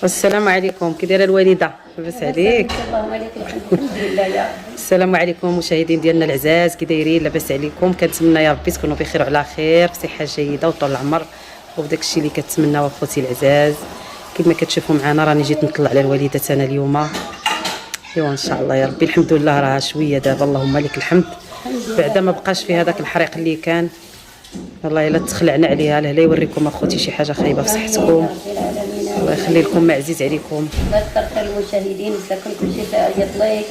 السلام عليكم، كي دايره الوالده؟ لاباس عليك؟ اللهم عليك الحمد لله يا ربي. السلام عليكم مشاهدين ديالنا العزاز، كي دايرين؟ لاباس عليكم؟ كنتمنى يا ربي تكونوا بخير وعلى خير، بصحه جيده وطول العمر وبداك الشيء اللي كتمناو اخوتي العزاز. كما كتشوفوا معنا راني جيت نطلع على الوالده انا اليوم. ايوا ان شاء الله يا ربي، الحمد لله راه شويه دابا، اللهم لك الحمد. بعدا ما بقاش في هذاك الحريق اللي كان، والله الا تخلعنا عليها. لا يوريكم اخوتي شي حاجه خايبه في صحتكم، الله يخلي لكم ما عزيز عليكم. الله يكثر خير المشاهدين، مساكن كلشي تيعيط لي،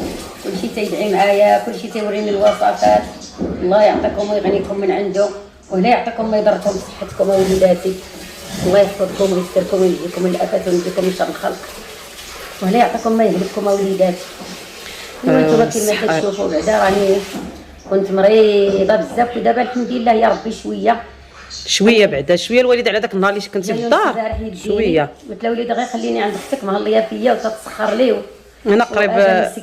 كلشي تيدعي معايا، كلشي تيوريني الوصفات. الله يعطيكم ويغنيكم من عنده، ولا يعطيكم ما يضركم بصحتكم اوليداتي. الله يحفظكم ويستركم وينجيكم من الافات وينجيكم من شر الخلق، ولا يعطيكم ما يهلككم اوليداتي. وانتم كما كتشوفوا بعدا راني كنت مريضه بزاف، ودابا الحمد لله يا ربي شويه بعدا شويه. الوالده على داك النهار اللي كنتي في الدار شويه قلت له وليدي غير خليني عند اختك مهليه فيا وتتسخر لي. انا قريب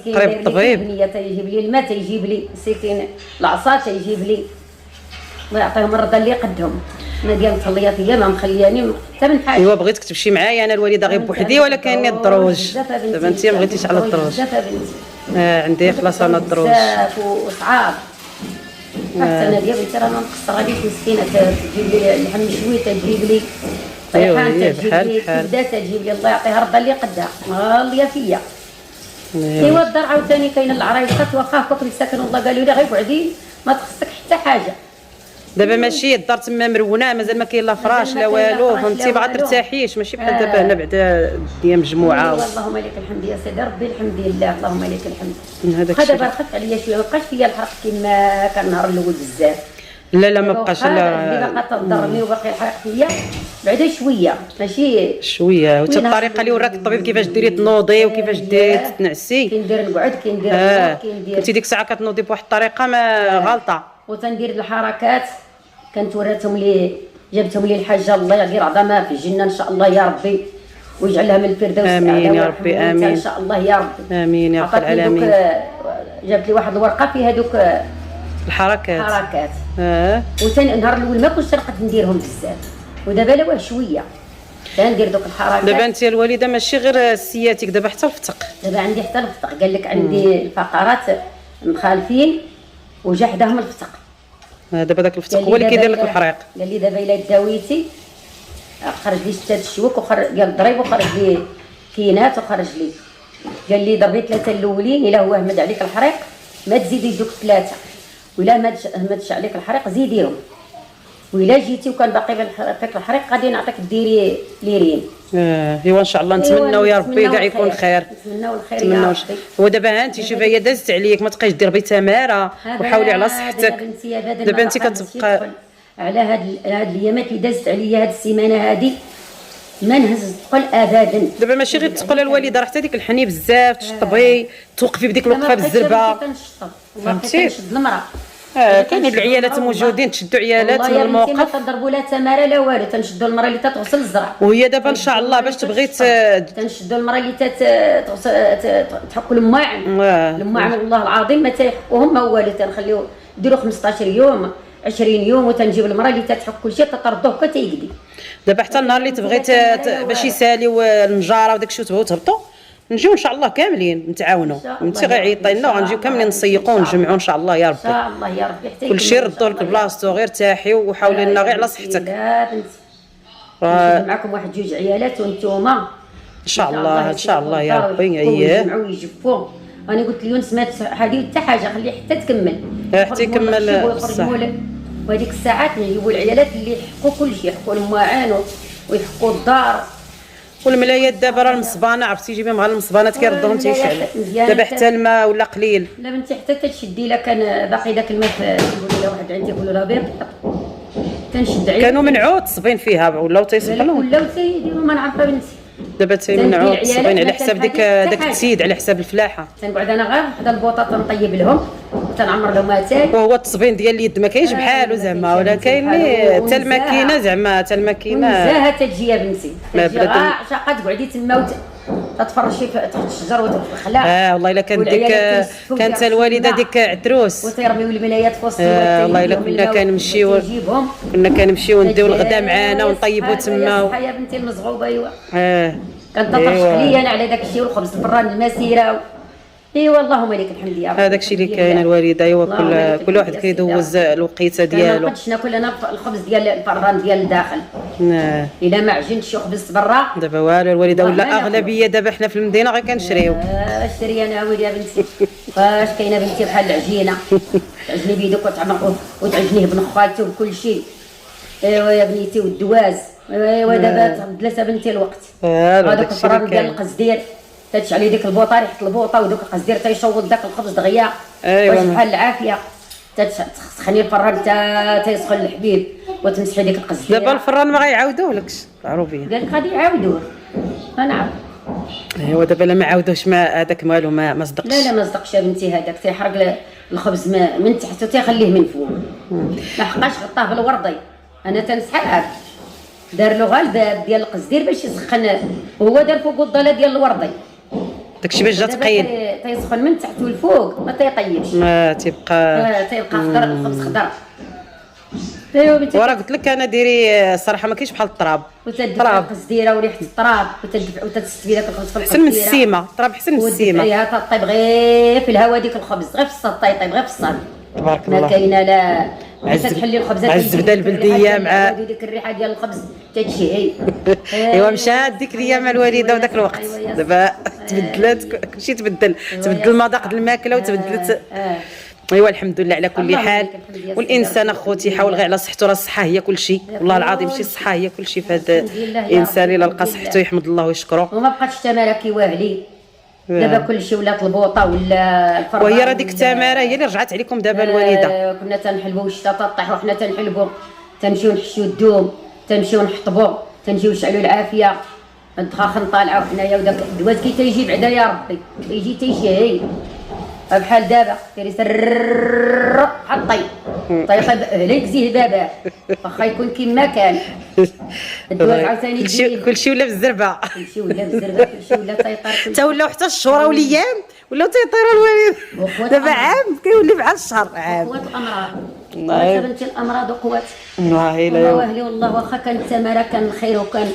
الطبيب، تيجيب لي الماء، تيجيب لي مسكين العصا، تيجيب لي الله يعطيهم الرضا اللي قدهم. انا ديال مخليه فيا ما مخلياني حتى من حاجه. ايوا بغيتك تمشي معايا انا الوالده غير بوحدي، ولا كاينين الدروج؟ دابا انت ما بغيتيش على الدروج؟ بزاف بنتي. عندي خلاص انا الدروج بزاف وصعاب. حتى انا ديال بنتي رانا مقصره عليك مسكينه، تجيب لي اللحم مشوي، تجيب لي طيحان، تجيب لي كبده، تجيب لي الله يعطيها الرضا اللي قدها مغاليه فيا. ايوا الدار عاوتاني كاين العرايسات واخا هكاك اللي ساكن الله قالوا لي غير بعدي ما تخصك حتى حاجه. دابا ماشي الدار تما مرونه، مازال ما كاين لا فراش لا والو، فهمتي باغا ترتاحيش، ماشي بحال دابا هنا بعدا هي مجموعه. اللهم لك الحمد يا سيدي ربي، الحمد لله اللهم لك الحمد. هذاك الشيء دابا خف عليا شويه، ما بقاش فيا الحرق كما كان النهار الاول بزاف. لا ما بقاش. لا اللي باقا تضرني وباقي الحرق فيا بعدا شويه ماشي شويه. وتا الطريقه اللي وراك الطبيب كيفاش ديري تنوضي وكيفاش ديري تنعسي، كندير نقعد، كندير نوض، كندير كنتي ديك الساعه كتنوضي بواحد الطريقه ما غلطه. وتندير الحركات كانت وراتهم لي، جابتهم لي الحاجه الله يعطي عظمها في الجنه ان شاء الله يا ربي، ويجعلها من الفردوس. امين يا ربي، امين ان شاء الله يا ربي، امين يا رب العالمين. جابت لي واحد الورقه فيها دوك الحركات. وثاني النهار الاول ما كنتش نقدر نديرهم بزاف، ودابا لا شويه تندير دوك الحركات. دابا انت الوالده ماشي غير السياتيك، دابا حتى الفتق. دابا عندي حتى الفتق، قال لك عندي الفقرات مخالفين وجا حداهم الفتق. دابا داك الفتق هو اللي كيدير لك الحريق. قال لي دابا الا داويتي خرج لي 6 الشوك، وخرج ديال الضريب، وخرج لي كينات، وخرج لي قال لي ضربي 3 الاولين، الا هو همد عليك الحريق ما تزيديش دوك 3، ولا ما همدش عليك الحريق زيديهم، وإلا جيتي وكان باقي فيك الحريق غادي نعطيك ديري ليرين. ايوا ان شاء الله نتمناو يا ربي كاع يكون خير. نتمناو الخير يا ربي. هو دابا ها انت شوفي هي دازت عليك، ما تبقايش دير بتماره وحاولي على صحتك. دابا انت كتبقى على هاد الايامات اللي دازت عليا هاد السيمانه هادي ما نهز الثقل ابدا. دابا ماشي غير الثقل الوالده، راه حتى ديك الحني بزاف تشطبي، توقفي بديك الوقفه بالزربه، فهمتي؟ تنشد المراه. كاين هاد العيالات موجودين، تشدوا عيالات من الموقف. الموقف. ما تضربوا لا تماره لا والو، تنشدوا المراه اللي تتغسل الزرع، وهي دابا ان شاء الله باش تبغي تنشدوا المراه اللي تحك الماعن. الماعن والله العظيم ما تيحكوهم ما والو، تنخليو نديروا 15 يوم 20 يوم، وتنجيب المراه اللي تتحك كلشي تطردوه كتيقدي. دابا حتى النهار اللي تبغي باش يساليو النجاره وداك الشيء وتبغيو تهبطوا نجيو ان شاء الله كاملين نتعاونوا. انت غير عيطي لنا وغنجيو كاملين نسيقوا ونجمعوا ان شاء الله يا ربي. ان شاء الله يا ربي، حتى كلشي ردوا لك بلاصتو، غير ارتاحي وحاولي لنا غير على صحتك. لا بنتي معكم واحد جوج عيالات وانتوما ان شاء الله ان شاء الله يا ربي. يجمعوا ويجفوا. انا قلت ليونس ما هذه حتى حاجه، خليه حتى تكمل، حتى يكمل بصح. وهذيك الساعات نجيبوا العيالات اللي يحقوا كلشي، يحقوا المواعين ويحقوا الدار والملايات. دابا راه المصبانه عرفتي جيبي مع المصبانات كيردوهم تيشعل. دابا حتى الماء ولا قليل. لا بنتي حتى تشدي، الا كان باقي داك الماء يقولوا لها واحد عندي يقولوا لها بيض تنشد عيالي. كانوا منعوا التصبين فيها ولاو تيسقلوا، ولاو تيديروا ما نعرفها بنتي. دابا تيمنعوا التصبين على حساب داك التسيد، على حساب الفلاحه. تنقعد انا غير وحده البوطه تنطيب لهم وتنعمر لهم اتاي. وهو التصبين ديال اليد ما كاينش بحالو زعما، ولا كاين حتى الماكينه زعما، حتى الماكينه نزاهه تجي يا بنتي. ما بلاد عشاقه تقعدي تما تتفرشي تحت الشجر وتخلع. والله الا كانت ديك، كانت الوالده ديك عتروس وتيرميو الملايات في وسط والله الا كنا كنمشيو نديو الغدا معانا ونطيبوا تما. صحه يا بنتي المزغوبه. ايوا كنت أيوة. تطرش لي انا على داك الشيء والخبز البران المسيره ايوا اللهم لك الحمد يا رب. هذاك الشيء اللي كاين الوالده. ايوا كل واحد كيدوز الوقيته ديالو. ما نقدش ناكل انا الخبز ديال البران ديال الداخل. الا ما عجنتش خبز برا دابا والو الوالده ولا اغلبيه. دابا حنا في المدينه غير كنشريو. شري انا ولدي يا بنتي. فاش كاينه بنتي بحال العجينه تعجني بيدك وتعمق وتعجنيه بن خالته وكل شيء. ايوا يا بنيتي والدواز. ايوا دابا تبدلت بنتي الوقت. هذاك الفران ديال القزدير تتشعلي ديك البوطه ريحه البوطه ودوك القزدير تيشوط داك الخبز دغيا. واش بحال العافيه تسخني الفران تيسخن الحبيب وتمسحي ديك القزدير. دابا الفران ما غيعاودوهلكش معروفين. قال لك غادي يعاودوه ما نعرف. ايوا دابا لا ما عاودوش ما هذاك مالو ما صدقش. لا ما صدقش يا بنتي. هذاك تيحرق الخبز من تحت وتيخليه من فوق. ما حقاش غطاه بالوردي. انا تنسحاب دار له غير الباب ديال القزدير باش يسخن. هو دار فوق الضاله ديال الوردي. داكشي باش جا تقيد تيسخن من تحت والفوق ما تيطيبش. ما تيبقى خضر الخبز خضر. ايوا بنتي وراه قلت لك انا ديري الصراحه ما كاينش بحال الطراب. وتدفع القزديره وريحه الطراب وتستفي داك الخبز في احسن من السيمه. الطراب احسن من السيمه. ودفعيها تطيب غير في الهواء ديك الخبز غير في الصاد طيب غير في الصاد. تبارك الله. ما كاينه لا تحلي الخبزات مع الزبده البلديه مع ديك الريحه ديال الخبز تتشهي. ايوا مشات ديك الايام الوالده وداك الوقت. دابا تبدلات كلشي تبدل المذاق د الماكله وتبدلت. ايوا الحمد لله على كل حال. والانسان اخوتي يحاول غير على صحته. راه الصحه هي كل شيء والله العظيم. شي الصحه هي كل شيء في هذا الانسان. الا لقى صحته يحمد الله ويشكره. وما بقاتش التماره كيواهلي. دابا كلشي ولات البوطه ولا الفران. وهي راه ديك التماره هي اللي رجعت عليكم دابا الوالده. كنا تنحلبوا الشتا تطيح وحنا تنحلبوا. تنمشيو نحشيو الدوم تنمشيو نحطبوا تنمشيو نشعلوا العافيه. الدخاخن طالعه وحنايا وداك الدواز كي تيجي بعدا يا ربي تيجي تيشهي بحال دابا كيري حطي طيب عليك زيه باباه واخا يكون كما كان. الدواز عاوتاني كلشي ولا بالزربه. كلشي ولا بالزربه كلشي ولا تيطير. حتى ولاو حتى الشهور والايام ولاو تيطيروا الوالد. دابا عام كيولي بحال الشهر عام. قوات الامراض. والله بنتي الامراض وقوات. والله الا واهلي والله واخا كانت التماره كان الخير وكان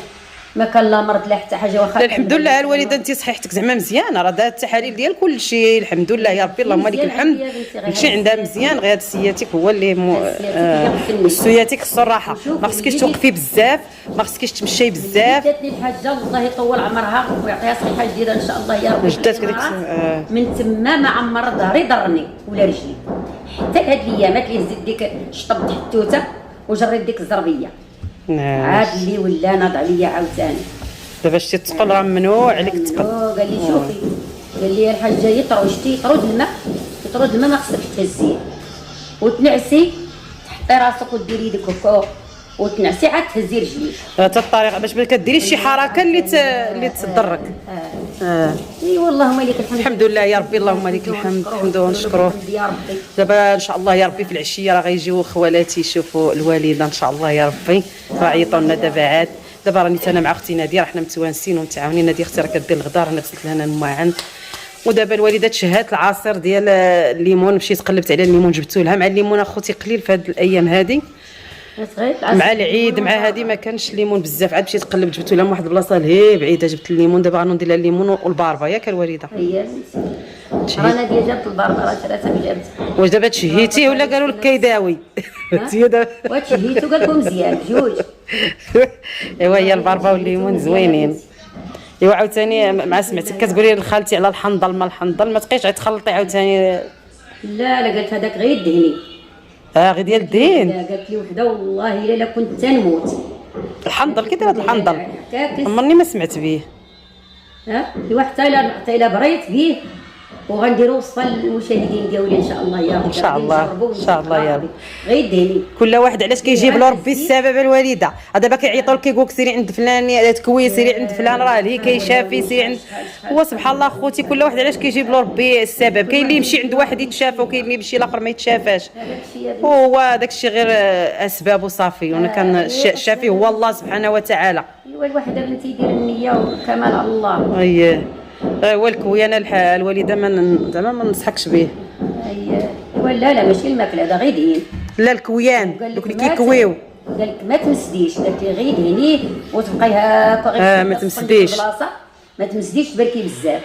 ما كان لا مرض لا حتى حاجه. واخا الحمد لله الوالده انت صحيحتك زعما مزيانه. راه دات التحاليل ديال كل شيء الحمد لله يا ربي اللهم لك الحمد. كلشي عندها مزيان. غير سياتك هو اللي سياتك الصراحه ما خصكيش توقفي بزاف ما خصكيش تمشي بزاف. جاتني الحاجه الله يطول عمرها ويعطيها صحه جديده ان شاء الله يا رب. جداتك ديك من تما ما عمر ظهري ضرني ولا رجلي حتى هاد الايامات اللي هزيت ديك شطب تحت التوته وجريت ديك الزربيه. عاد اللي ولا ناض عليا عاوتاني. دابا شتي التقل راه ممنوع عليك التقل. قال لي شوفي قال لي الحاجه يطرو شتي يطرد الماء ما خصك تهزيه وتنعسي تحطي راسك وديري يدك هكا وتنعسي عاد تهزي رجليك. حتى الطريقه باش ما كديريش شي حركه اللي تضرك. اي والله لك الحمد لله يا ربي اللهم لك الحمد. الحمد ونشكروه يا ربي. دابا ان شاء الله يا ربي في العشيه راه غيجيو خوالاتي يشوفوا الوالده ان شاء الله يا ربي. راه عيطوا لنا دابا عاد. دابا راني انا مع اختي ناديه حنا متوانسين ومتعاونين. ناديه اختي راه كدير الغدار انا غسلت لها الماعن. ودابا الوالده تشهات العصير ديال الليمون. مشيت قلبت على الليمون جبتو لها. مع الليمون اخوتي قليل في هاد الايام هادي مع العيد مع هادي ما كانش الليمون بزاف. عاد مشيت قلبت جبتو لها من واحد البلاصه لهي بعيده. جبت الليمون دابا غندير لها الليمون والباربه ياك الوالده. هي رانا ديال جابت الباربه راه شراتها جابت. واش دابا تشهيتيه ولا قالوا لك كيداوي؟ انت دابا وتشهيتو قال لكم مزيان بجوج. ايوا هي الباربه والليمون زوينين. ايوا عاوتاني مع سمعتك كتقولي لخالتي على الحنظل ما الحنظل ما تبقيش تخلطي عاوتاني. لا قالت هذاك غير الدهني. غير ديال الدين. لا قالت لي وحده والله الا كنت تنموت. الحنظل كي داير الحنظل عمرني ما سمعت به. ايوا حتى الا بريت به وغنديروا وصفه للمشاهدين ديالي ان شاء الله يا ربي. ان شاء الله نجربوا ان شاء الله يا رب. غير ديني كل واحد علاش كيجيب له ربي السبب الوالده. دابا كيعيطوا لك كيقول لك سيري عند فلان تكوي، سيري عند فلان راه هي كيشافي، سيري عند هو سبحان الله خوتي كل واحد علاش كيجيب له ربي السبب. كاين اللي يمشي عند واحد يتشافى وكاين اللي يمشي لاخر ما يتشافاش. هو داكشي غير اسباب وصافي. وانا كان الشافي هو الله سبحانه وتعالى. الواحد بنتي يدير النيه وكمال على الله. اييه هو الكويانه الوالده زعما ما ننصحكش به. اييه لا ماشي الماكله هذا غير دين. لا الكويان دوك اللي كيكويو قال لك ما تمسديش، قالت لي غير دهنيه وتبقاي هكا غير ما تمسديش، ما تمسديش تبركي بزاف،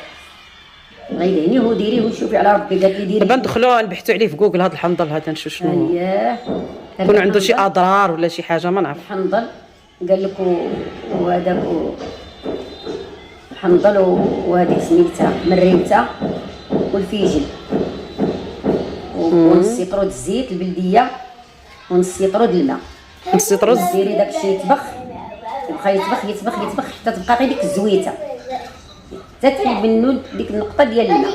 غير دهنيه وديريه وشوفي على ربي. قالت لي ديري دابا ندخلوا نبحثوا عليه في جوجل هذا الحنظل هذا نشوف شنو اييه يكون عنده شي اضرار ولا شي حاجه ما نعرف. الحنظل قال لك وهذاك الحنظل وهذيك سميتها مريوته والفيجل ونص يطرود الزيت البلديه ونص يطرود الماء. نص يطرود ديري داكشي يطبخ، يبقى يطبخ حتى تبقى غير ديك الزويته، حتى تحيد منه ديك النقطه ديال الماء.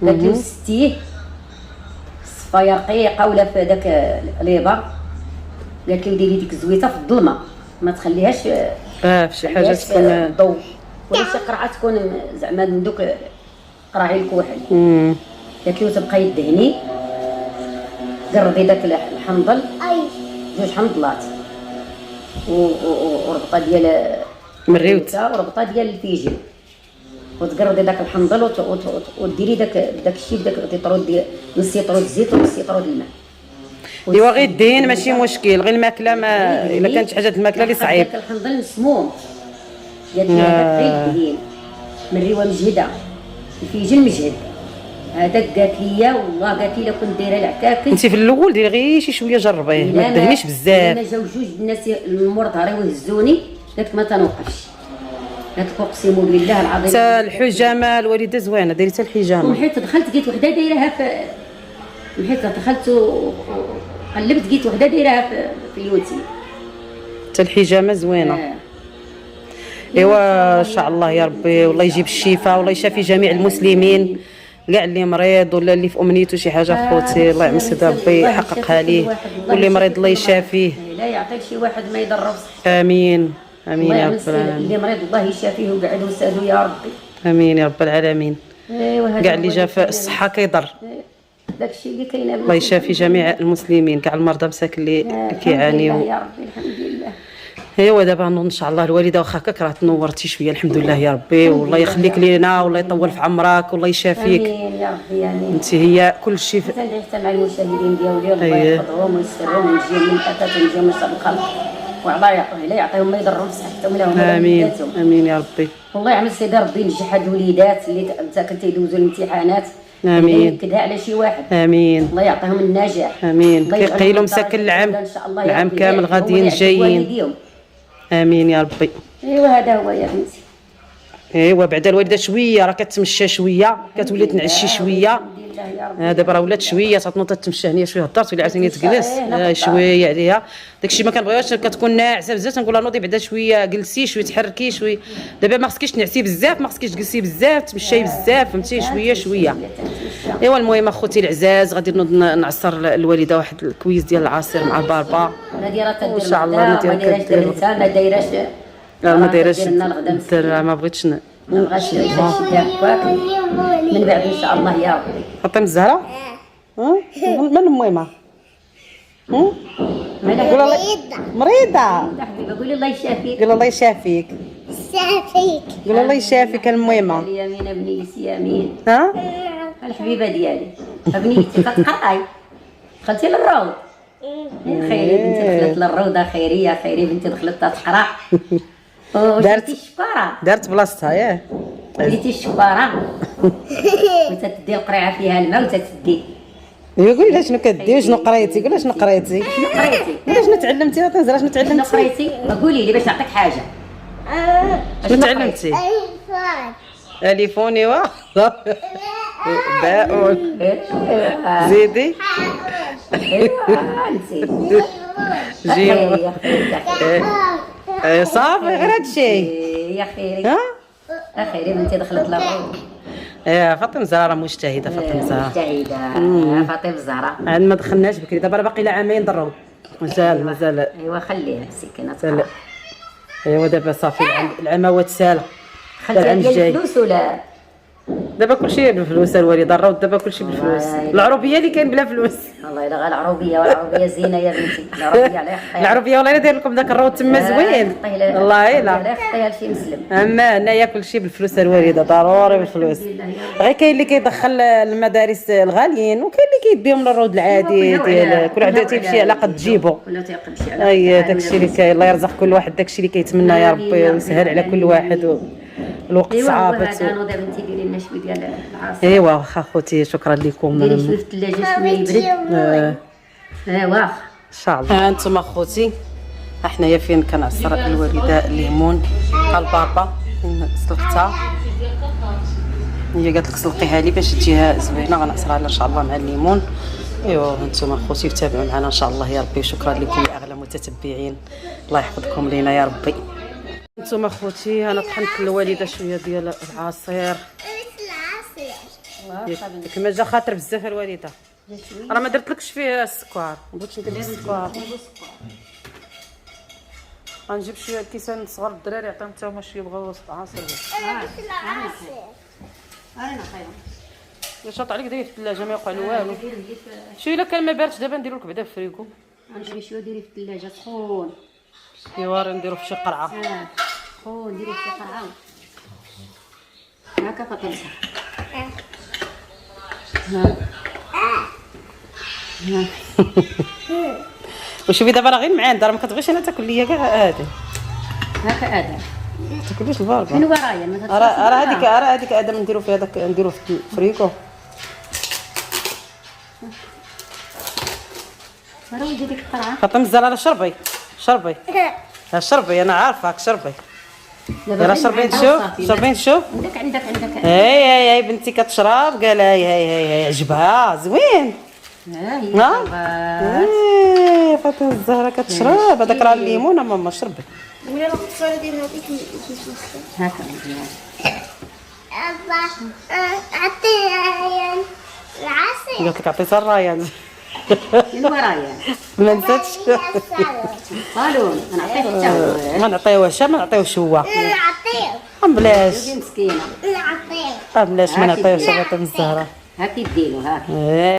قالت لي وستيه صفايه رقيقه ولا في داك ليبر. قالت لي ديري ديك الزويته في الظلمه ما تخليهاش في شي حاجه تكون الضوء ولا شي قرعه تكون زعما من دوك قراعي الكحل. قالت لي وتبقاي دهني قربي داك الحنظل جوج حنظلات وربطه ديال مريوت وربطه ديال الفيجل وتقردي داك الحنظل وديري داك الشيء بداك تيطرود ديال نص يطرود الزيت ونص يطرود الماء. ايوا غير الدين ماشي مشكل، غير الماكله ما الا كانت حاجه الماكله اللي صعيب. داك الحنظل مسموم. قالت لي هذاك غير الدهين مريوه مجهده الفيجل مجهد. هذاك قالت لي والله قالت لي لو كنت دايره العكاكس انت في الاول ديري غير شي شويه جربيه ما تدهنيش بزاف. انا جاو جوج الناس المور ظهري وهزوني قالت ما تنوقفش. قالت لك اقسم بالله العظيم حتى الحجامه الوالده زوينه دايره حتى الحجامه. ومحيت دخلت لقيت وحده دايرها في محيت دخلت وقلبت لقيت وحده دايرها في اليوتيوب حتى الحجامه زوينه. ايوا ان شاء الله يا ربي والله يجيب الشفاء والله يشافي جميع المسلمين كاع اللي مريض ولا اللي في امنيته شي حاجه خوتي الله يعمل سيدي ربي يحققها ليه. واللي مريض الله يشافيه لا يعطيك شي واحد ما يضر في صحته. امين امين يا رب العالمين. اللي مريض الله يشافيه وقعد وسادو يا ربي. امين يا رب العالمين. ايوا كاع اللي جا في الصحه كيضر داكشي اللي كاين. الله يشافي جميع المسلمين كاع المرضى مساكن اللي كيعانيو يا ربي الحمد لله. ايوا دابا ان شاء الله الوالده واخا هكاك راه تنورتي شويه الحمد لله يا ربي والله يخليك لينا والله يطول في عمرك والله يشافيك. امين يا ربي امين. انت هي كل شيء تندعي حتى مع المشاهدين ديالي الله يحفظهم ويسترهم ويجيهم من الافات ويجيهم من شر الخلق والله يعطيهم ما يضرهم في صحتهم لهم امين امين يا ربي. والله يعمل سيدي ربي ينجح هاد الوليدات اللي ساكن تيدوزوا الامتحانات. امين كدا على شي واحد. امين الله يعطيهم النجاح. امين كيقيلوا مساكن العام كامل غاديين جايين. امين يا ربي. ايوا هذا هو يا بنتي. ايوا بعدا الوالده شويه راه كتمشى شويه كتولي تنعشي شويه. دابا راه ولات شويه تنوض تتمشى هنيه شويه هضرت ولا عاوتاني تجلس شويه عليها داكشي ما كنبغيوش كتكون ناعسه بزاف تنقول لها نوضي بعدا شويه جلسي شويه تحركي شويه. دابا ما خصكيش تنعسي بزاف ما خصكيش تجلسي بزاف تمشي بزاف فهمتي شويه شويه. ايوا المهم اخوتي العزاز غادي نوض نعصر الوالده واحد الكويس ديال العصير مع الباربا ان شاء الله. ما دايراش ما دايراش ما بغيتش ما بغاش هكاك من بعد ان شاء الله يا ربي. فاطمه الزهراء من المهمه قول الله مريضه حبيبه قولي الله يشافيك. قول الله يشافيك قول الله يشافيك المهمه. يمين بنيتي يمين ها الحبيبه ديالي بنيتي كتقراي دخلتي للروض. خيري بنتي دخلت للروضه خيري يا خيري بنتي دخلت تتقرا. درتي الشكاره دارت بلاصتها ياه درتي الشكاره وتتدي القريعه فيها الماء وتتدي. قولي لها شنو كدير شنو قريتي قولي شنو قريتي شنو تعلمتي وتنزل شنو تعلمتي شنو قريتي قولي لي باش نعطيك حاجه. شنو تعلمتي؟ الفون ايوا باء زيدي جيم صافي غير هادشي يا خيري. ها اخيرا بنتي دخلت للروض. يا فاطمه الزهراء مجتهده، فاطمه الزهراء مجتهده فاطمه الزهراء. عاد ما دخلناش بكري، دابا راه باقي لها عامين ضرو مازال. ايوا خليها مسكينه لا تقرا. ايوا دابا صافي العماوات ساله. خليها العام ديال الجاي الفلوس ولا دابا كلشي بالفلوس الوالده، الروض دابا كلشي بالفلوس. العروبيه اللي كاين بلا فلوس. والله الا غير العروبيه، والعروبيه زينه يا بنتي. العروبيه على حقها. العروبيه والله الا داير لكم داك الروض تما زوين والله الا. لا خطيها لشي مسلم. اما هنايا كلشي بالفلوس الوالده، ضروري بالفلوس. غير كاين اللي كيدخل المدارس الغاليين، وكاين اللي كيديهم للروض العادي ديال كل واحد تيمشي على قد جيبو. ولا تيقدش على اي داكشي اللي كاين. الله يرزق كل واحد داكشي اللي كيتمنى يا ربي، ويسهل على كل واحد. الوقت صعاب. هذا نوض بنتي ديري لنا شويه ديال العصير. ايوا واخا خوتي، شكرا لكم. ديري شويه في الثلاجه شويه يبرد. واخا ان شاء الله. ها انتم اخوتي، حنايا فين كنعصر الوالده الليمون تاع البابا سلقتها. هي قالت لك سلقيها لي باش تجيها زوينه، غنعصرها ان شاء الله مع الليمون. ايوا انتم اخوتي تابعوا معنا ان شاء الله يا ربي. شكرا لكم يا اغلى متتبعين، الله يحفظكم لينا يا ربي. انتم اخوتي انا طحنت للوالده شويه ديال العصير. كما جا خاطر بزاف الوالده، راه ما درتلكش فيه السكر، بغيتش ندير السكر. غنجيب شويه كيسان صغار الدراري عطيهم حتى هما شويه بغاو عصير. انا خايبه يا شاط عليك داير في الثلاجه ما يوقع له والو. شويه الا كان ما باردش دابا نديرو لك بعدا في الفريكو. غنجيب شويه ديري في الثلاجه سخون. ايوا نديرو في شي قرعه. سخون ديري في شي قرعه هكا فاطمه. وشوفي دابا راه غير معاند، راه ما كتبغيش انا تاكل ليا كاع هادي. هكا ادم ما تاكليش الباربه. من ورايا ما راه هذيك ادم نديرو فيها داك، نديرو في الفريكو. راه ولدي ديك القرعه. فاطمه الزهراء شربي شربي انا عارفاك شربي. يلا شربي نشوف. عندك هاي بنتي كتشرب. قال هاي عجبها زوين. هي فاطمه الزهراء كتشرب هذاك راه الليمون. ماما شربي. ولا القصاره ديال هذيك هكا عطيها العصير. قالت لك عطيتها الرايان. من ورايا ما نساتش. بالون نعطيه حتى هو. ما نعطيوهاش، ما نعطيوش هو. نعطيه بلاش مسكينه. نعطيه بلاش ما نعطيوش فاطمه الزهراء. هاكي ديرو هاكي.